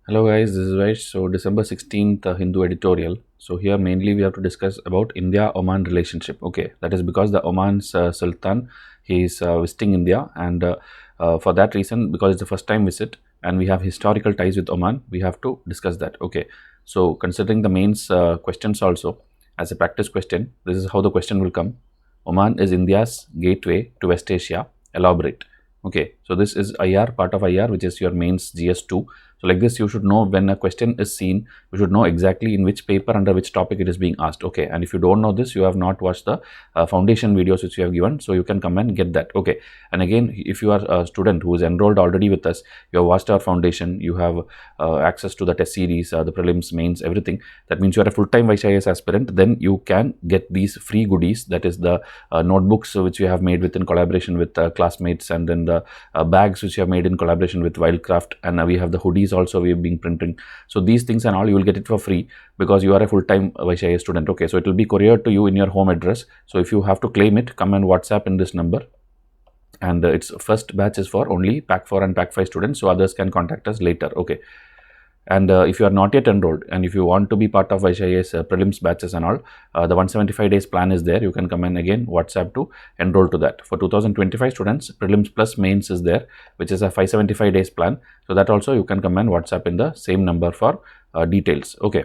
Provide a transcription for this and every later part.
Hello guys, this is Vaish. So December 16th, Hindu editorial. So here mainly we have to discuss about India-Oman relationship. Okay, that is because the Oman's Sultan, he is visiting India, and for that reason, because it's the first time visit and we have historical ties with Oman, we have to discuss that. Okay, so considering the mains questions also as a practice question, this is how the question will come. Oman is India's gateway to West Asia. Elaborate. Okay, so this is IR, part of IR, which is your mains GS2. So like this, you should know when a question is seen, you should know exactly in which paper under which topic it is being asked. Okay, and if you don't know this, you have not watched the foundation videos which we have given, so you can come and get that. Okay, and again, if you are a student who is enrolled already with us, you have watched our foundation, you have access to the test series, the prelims, mains, everything. That means you are a full-time Vice IAS aspirant. Then you can get these free goodies. That is the notebooks which we have made in collaboration with classmates, and then the bags which we have made in collaboration with Wildcraft, and we have the hoodies also we have been printing. So these things and all you will get it for free because you are a full-time Vice IAS student. Okay, so it will be couriered to you in your home address. So if you have to claim it, come and WhatsApp in this number. And its first batch is for only Pack 4 and Pack 5 students, so others can contact us later. Okay. And if you are not yet enrolled and if you want to be part of Vice IAS prelims batches and all, the 175 days plan is there. You can come and again WhatsApp to enroll to that. For 2025 students, prelims plus mains is there, which is a 575 days plan. So that also you can come and WhatsApp in the same number for details. Okay.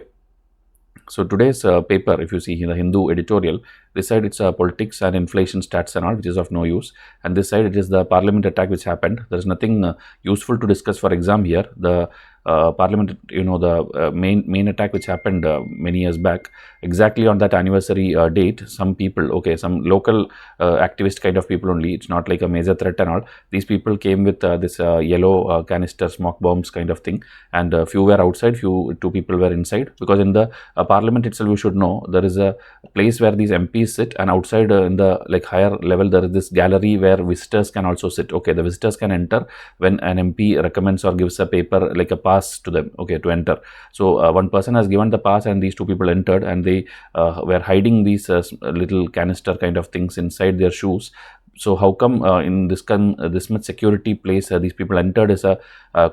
So today's paper, if you see in the Hindu editorial, this side it's politics and inflation stats and all, which is of no use. And this side it is the parliament attack which happened. There is nothing useful to discuss for exam here. The parliament, the main attack which happened many years back, exactly on that anniversary date, some people, okay, some local activist kind of people only, it's not like a major threat and all. These people came with this yellow canister smoke bombs kind of thing, and few were outside, two people were inside, because in the parliament itself, you should know, there is a place where these MPs sit, and outside in the like higher level, there is this gallery where visitors can also sit. Okay, the visitors can enter when an MP recommends or gives a paper like a pass to them, okay, to enter. So one person has given the pass and these two people entered, and they were hiding these little canister kind of things inside their shoes. So how come in this much security place these people entered is a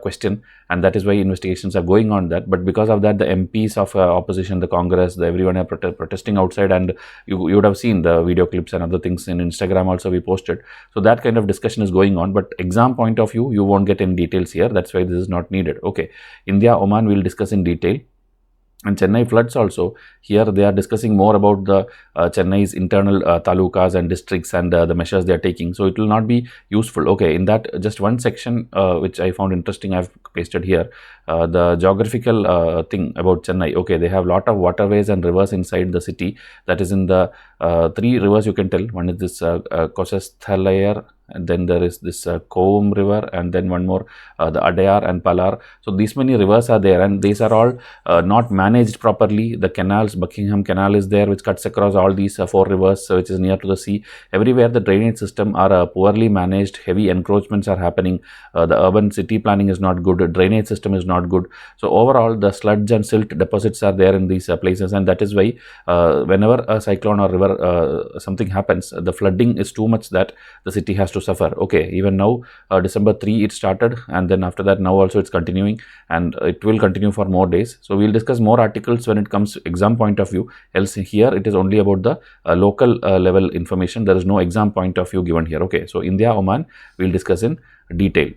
question, and that is why investigations are going on that. But because of that, the MPs of opposition, the Congress, everyone are protesting outside, and you would have seen the video clips and other things in Instagram also we posted. So that kind of discussion is going on, but exam point of view, you won't get any details here. That's why this is not needed. Okay, India, Oman we'll discuss in detail. And Chennai floods also, here they are discussing more about the Chennai's internal talukas and districts and the measures they are taking. So it will not be useful. Okay, in that just one section which I found interesting, I've pasted here, the geographical thing about Chennai. Okay, they have lot of waterways and rivers inside the city. That is in the three rivers you can tell. One is this Kosasthalayar, and then there is this Koum river, and then one more, the Adayar and Palar. So these many rivers are there, and these are all not managed properly. The canals, Buckingham Canal is there, which cuts across all these four rivers, which is near to the sea. Everywhere the drainage system are poorly managed, heavy encroachments are happening, the urban city planning is not good, drainage system is not good. So overall, the sludge and silt deposits are there in these places, and that is why whenever a cyclone or river something happens, the flooding is too much that the city has to suffer. Okay, even now December 3 it started, and then after that now also it's continuing, and it will continue for more days. So we'll discuss more articles when it comes to exam point of view, else here it is only about the local level information. There is no exam point of view given here. Okay, so India, Oman we'll discuss in detail.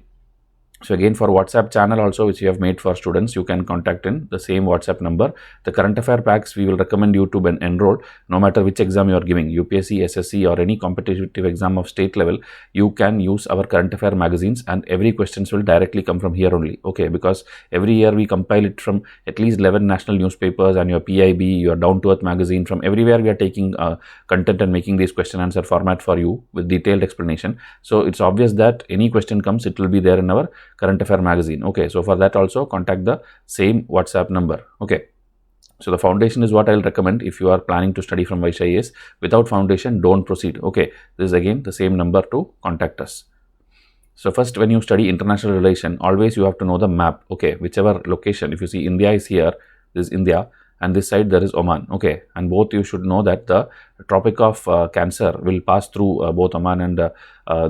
So again, for WhatsApp channel also, which we have made for students, you can contact in the same WhatsApp number. The current affair packs, we will recommend you to enroll no matter which exam you are giving, UPSC, SSC or any competitive exam of state level. You can use our current affair magazines, and every questions will directly come from here only. Okay, because every year we compile it from at least 11 national newspapers and your PIB, your Down to Earth magazine. From everywhere we are taking content and making this question answer format for you with detailed explanation. So it's obvious that any question comes, it will be there in our current affair magazine. Okay, so for that also contact the same WhatsApp number. Okay, so the foundation is what I'll recommend if you are planning to study from Vice IAS. Without foundation, don't proceed. Okay, this is again the same number to contact us. So first, when you study international relation, always you have to know the map. Okay, whichever location, if you see India is here, this is India, and this side there is Oman. Okay, and both you should know that the Tropic of Cancer will pass through both Oman and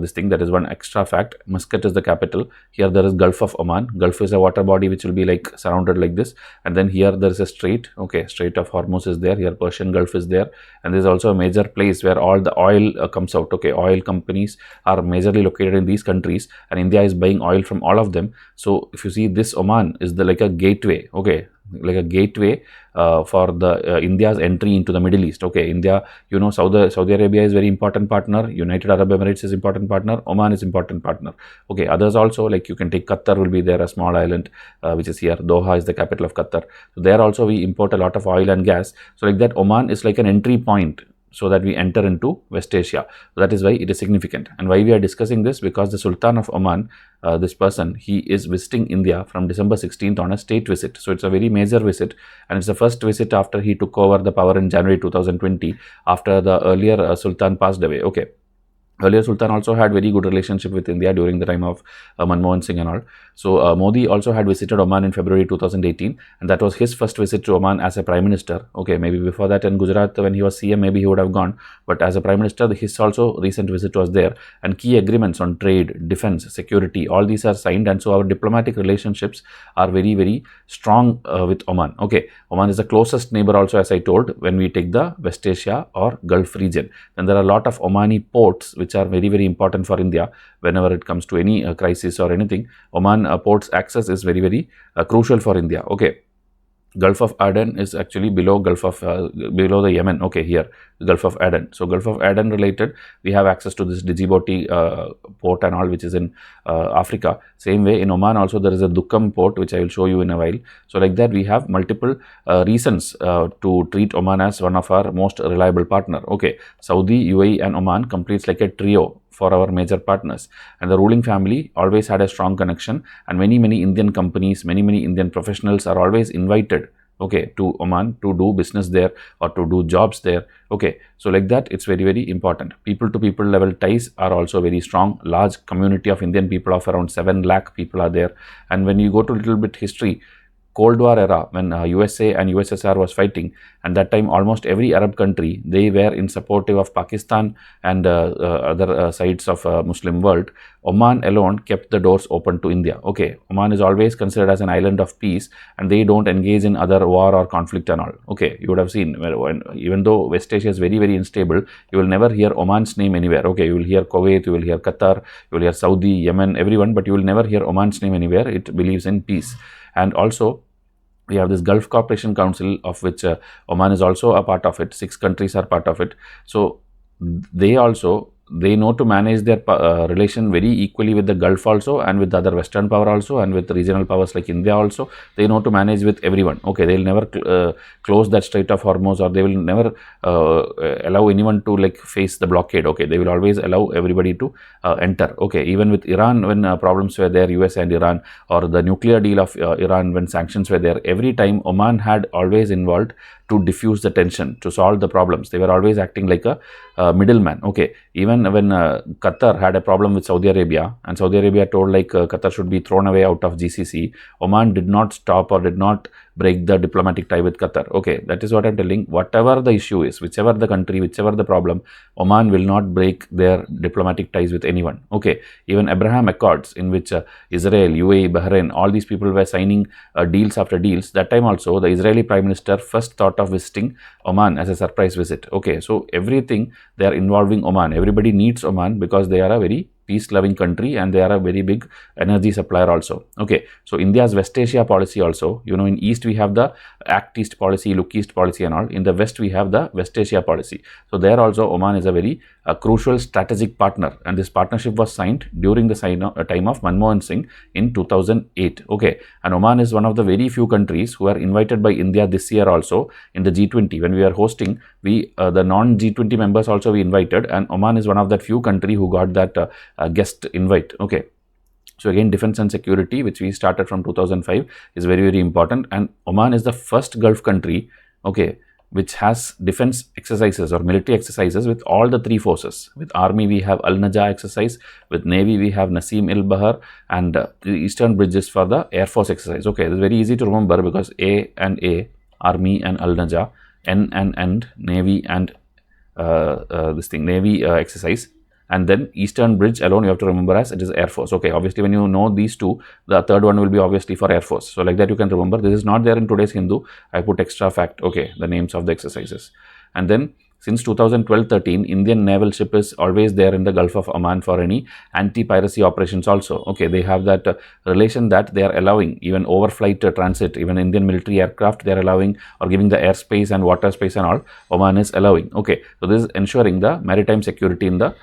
this thing. That is one extra fact. Muscat is the capital. Here there is Gulf of Oman. Gulf is a water body which will be like surrounded like this, and then here there is a strait. Okay, Strait of Hormuz is there. Here Persian Gulf is there, and there is also a major place where all the oil comes out. Okay, oil companies are majorly located in these countries, and India is buying oil from all of them. So if you see, this Oman is the like a gateway. Okay, like a gateway for the India's entry into the Middle East. Okay, India, you know, Saudi Arabia is very important partner. United Arab Emirates is important partner. Oman is important partner. Okay, others also, like you can take Qatar will be there, a small island which is here. Doha is the capital of Qatar. So there also we import a lot of oil and gas. So like that, Oman is like an entry point, so that we enter into West Asia. That is why it is significant. And why we are discussing this, because the Sultan of Oman, this person, he is visiting India from December 16th on a state visit. So it's a very major visit, and it's the first visit after he took over the power in January 2020, after the earlier Sultan passed away. Okay. Earlier Sultan also had very good relationship with India during the time of Manmohan Singh and all. So Modi also had visited Oman in February 2018, and that was his first visit to Oman as a Prime Minister. Okay, maybe before that in Gujarat when he was CM, maybe he would have gone, but as a Prime Minister, his also recent visit was there, and key agreements on trade, defense, security, all these are signed, and so our diplomatic relationships are very, very strong with Oman. Okay, Oman is the closest neighbor also, as I told, when we take the West Asia or Gulf region. Then there are a lot of Omani ports which are very, very important for India whenever it comes to any crisis or anything. Oman ports access is very, very crucial for India. Okay, Gulf of Aden is actually below below the Yemen. Okay, here Gulf of Aden. So Gulf of Aden related, we have access to this Djibouti port and all, which is in Africa. Same way in Oman also there is a Duqm port, which I will show you in a while. So like that, we have multiple reasons to treat Oman as one of our most reliable partner. Okay, Saudi, UAE and Oman completes like a trio for our major partners, and the ruling family always had a strong connection, and many Indian companies, many Indian professionals are always invited, okay, to Oman to do business there or to do jobs there. Okay, so like that, it's very, very important. People to people level ties are also very strong. Large community of Indian people of around 7 lakh people are there. And when you go to a little bit history, Cold War era, when USA and USSR was fighting, and that time almost every Arab country, they were in supportive of Pakistan and other sides of Muslim world. Oman alone kept the doors open to India. Okay, Oman is always considered as an island of peace, and they don't engage in other war or conflict and all. Okay, you would have seen, even though West Asia is very, very unstable, you will never hear Oman's name anywhere. Okay, you will hear Kuwait, you will hear Qatar, you will hear Saudi, Yemen, everyone, but you will never hear Oman's name anywhere. It believes in peace. And also, we have this Gulf Cooperation Council, of which Oman is also a part of it. 6 countries are part of it. So they know to manage their relation very equally with the Gulf also, and with the other Western power also, and with regional powers like India also. They know to manage with everyone. Okay, they will never close that Strait of Hormuz, or they will never allow anyone to like face the blockade. Okay, they will always allow everybody to enter. Okay, even with Iran, when problems were there, US and Iran, or the nuclear deal of Iran, when sanctions were there, every time Oman had always involved to diffuse the tension, to solve the problems. They were always acting like a middleman. Okay, even when Qatar had a problem with Saudi Arabia, and Saudi Arabia told like Qatar should be thrown away out of GCC, Oman did not stop or did not break the diplomatic tie with Qatar. Okay, that is what I'm telling. Whatever the issue is, whichever the country, whichever the problem, Oman will not break their diplomatic ties with anyone. Okay, even Abraham Accords, in which Israel, UAE, Bahrain, all these people were signing deals after deals. That time also, the Israeli Prime Minister first thought of visiting Oman as a surprise visit. Okay, so everything they are involving Oman. Everybody needs Oman because they are a very peace-loving country, and they are a very big energy supplier also. Okay, so India's West Asia policy also, you know, in East we have the Act East policy, Look East policy and all. In the West we have the West Asia policy. So there also Oman is a very crucial strategic partner, and this partnership was signed during the time of Manmohan Singh in 2008. Okay, and Oman is one of the very few countries who are invited by India this year also in the G20. When we are hosting, the non-G20 members also we invited, and Oman is one of that few country who got that guest invite. Okay, so again, defense and security, which we started from 2005, is very, very important, and Oman is the first Gulf country, okay, which has defense exercises or military exercises with all the 3 forces. With army we have Al Najah exercise, with navy we have Nasim El Bahar, and the eastern bridges for the air force exercise. Okay, it's very easy to remember because A and A Army and Al Naja, N and End, Navy and Navy exercise. And then Eastern Bridge alone you have to remember as it is Air Force. Okay, obviously when you know these two, the third one will be obviously for Air Force. So like that you can remember. This is not there in today's Hindu. I put extra fact. Okay, the names of the exercises. And then since 2012-13, Indian naval ship is always there in the Gulf of Oman for any anti-piracy operations also. Okay, they have that relation that they are allowing even overflight transit, even Indian military aircraft they are allowing or giving the airspace and water space and all, Oman is allowing. Okay, so this is ensuring the maritime security in the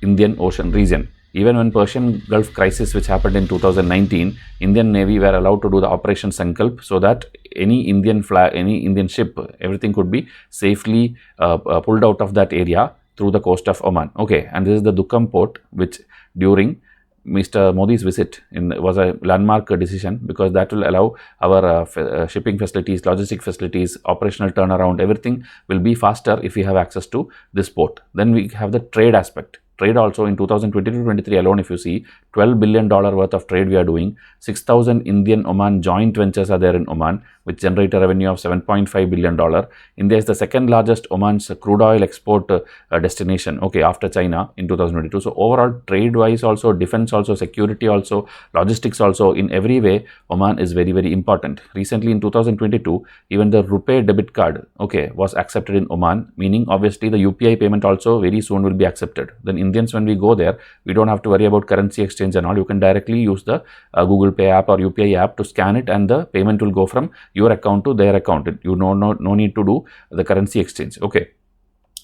Indian Ocean region. Even when Persian Gulf crisis which happened in 2019, Indian Navy were allowed to do the Operation Sankalp so that any Indian flag, any Indian ship, everything could be safely pulled out of that area through the coast of Oman. Okay, and this is the Dukkam port which during Mr. Modi's visit was a landmark decision because that will allow our shipping facilities, logistic facilities, operational turnaround, everything will be faster if we have access to this port. Then we have the trade aspect. Trade also in 2022-23 alone, if you see, $12 billion worth of trade we are doing. 6,000 Indian Oman joint ventures are there in Oman, which generate a revenue of $7.5 billion. India is the second largest Oman's crude oil export destination, okay, after China in 2022. So overall, trade-wise also, defense also, security also, logistics also, in every way, Oman is very, very important. Recently in 2022, even the RuPay debit card, okay, was accepted in Oman, meaning obviously the UPI payment also very soon will be accepted. Then Indians, when we go there, we don't have to worry about currency exchange and all. You can directly use the Google Pay app or UPI app to scan it and the payment will go from your account to their account. You no need to do the currency exchange. Okay.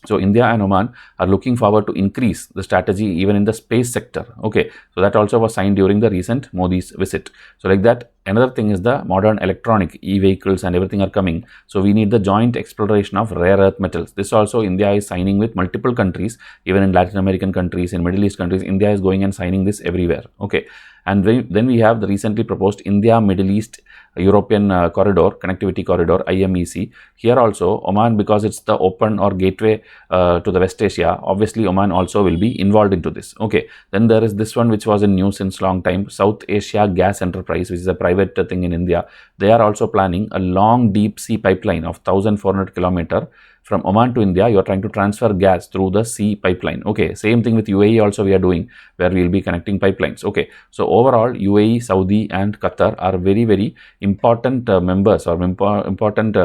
So India and Oman are looking forward to increase the strategy even in the space sector. Okay, so that also was signed during the recent Modi's visit. So like that, another thing is the modern electronic e-vehicles and everything are coming. So we need the joint exploration of rare earth metals. This also India is signing with multiple countries, even in Latin American countries, in Middle East countries. India is going and signing this everywhere. Okay, and then we have the recently proposed India Middle East European corridor, connectivity corridor, IMEC. Here also Oman, because it's the open or gateway to the West Asia, obviously Oman also will be involved into this. Okay, then there is this one which was in news since long time, South Asia Gas Enterprise, which is a private thing in India. They are also planning a long deep sea pipeline of 1,400 km from Oman to India. You are trying to transfer gas through the sea pipeline. Okay, same thing with UAE also we are doing, where we will be connecting pipelines. Okay, so overall UAE, Saudi and Qatar are very, very important members or important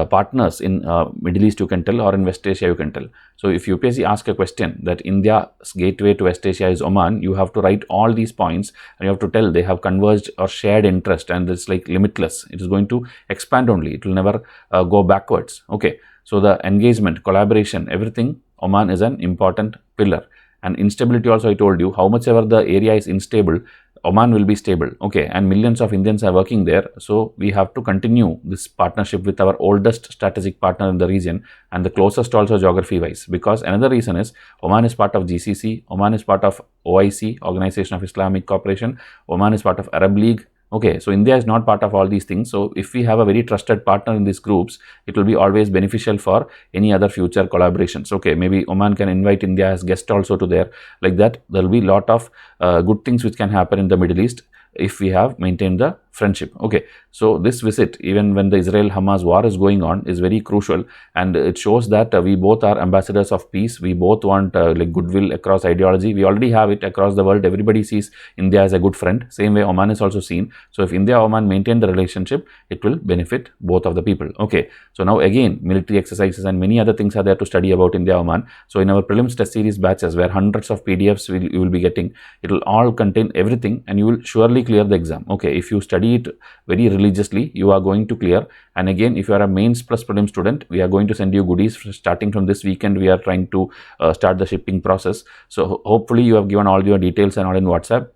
partners in Middle East, you can tell, or in West Asia, you can tell. So if UPSC asks a question that India's gateway to West Asia is Oman, you have to write all these points and you have to tell they have converged or shared interest, and it's like limitless. It is going to expand only. It will never go backwards. Okay. So the engagement, collaboration, everything, Oman is an important pillar. And instability also, I told you, how much ever the area is unstable, Oman will be stable. Okay, and millions of Indians are working there. So we have to continue this partnership with our oldest strategic partner in the region and the closest also geography wise. Because another reason is Oman is part of GCC, Oman is part of OIC, Organization of Islamic Cooperation, Oman is part of Arab League. Okay, so India is not part of all these things. So if we have a very trusted partner in these groups, it will be always beneficial for any other future collaborations. Okay, maybe Oman can invite India as guest also to there. Like that, there will be a lot of good things which can happen in the Middle East if we have maintained the friendship. Okay, so this visit, even when the Israel-Hamas war is going on, is very crucial, and it shows that we both are ambassadors of peace. We both want like goodwill across ideology. We already have it across the world. Everybody sees India as a good friend. Same way Oman is also seen. So if India Oman maintain the relationship, it will benefit both of the people. Okay, so now again, military exercises and many other things are there to study about India Oman. So in our prelims test series batches, where hundreds of PDFs you will be getting, it will all contain everything, and you will surely clear the exam. Okay, if you study it very religiously, you are going to clear. And again, if you are a mains plus prelim student, we are going to send you goodies starting from this weekend. We are trying to start the shipping process. So hopefully you have given all your details and all in WhatsApp.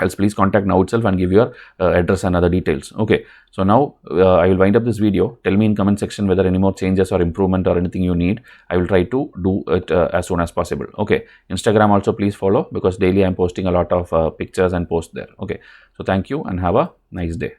Else please contact now itself and give your address and other details. Okay, so now I will wind up this video. Tell me in comment section whether any more changes or improvement or anything you need. I will try to do it as soon as possible. Okay, Instagram also please follow, because daily I am posting a lot of pictures and posts there. Okay, so thank you and have a nice day.